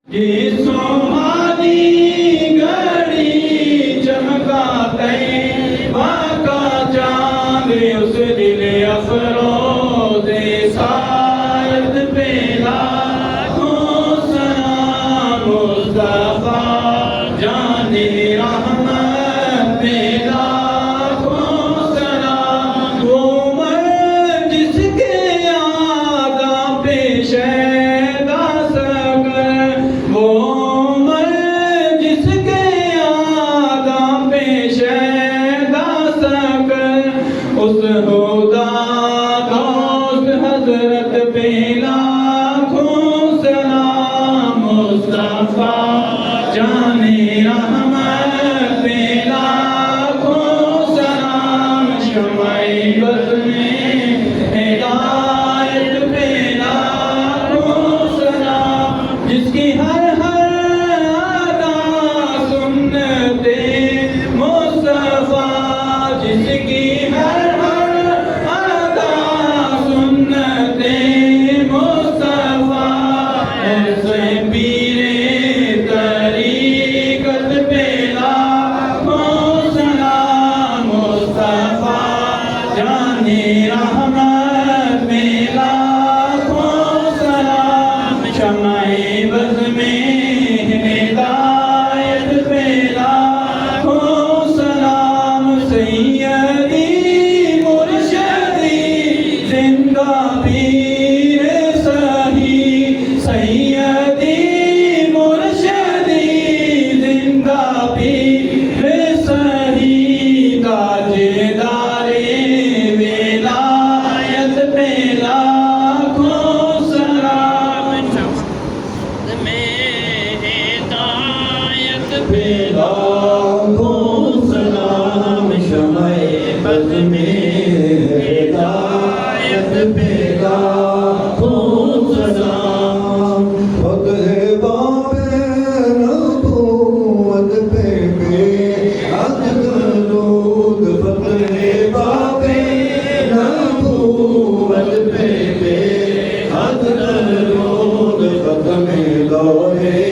ये सुहानी घड़ी चमका तैबा का चांद उस दिल अफरोज़े सायद पे लाखों सलाम मुस्तफा जाने रहमत पे लाखों सलाम। वो मर्द जिसके आगा पेश उस खुदा दोस्त हजरत पे लाखों सलाम मुस्तफा जाने रहमत पे लाखों सलाम। शमाए बज़्म में हिदायत पे लाखों सलाम। जिसकी हर अदा सुन्नते मुस्तफा, जिसकी हर रहमत में लाखों सलाम। शमाए बज़्म में हिदायत पे लाखों सलाम। सैयदी मुर्शिदी जिंदा पीर सही, सैयदी मुर्शिदी जिंदा पीर सही। ताजदारे लाखों सलाम। शमाए बज़्म में हिदायत पे लाखों सलाम। फतह बाबे नबूवत पे बेअद दरूद, फतह बाबे नबूवत पे बेअद दरूद। खत्म लौहे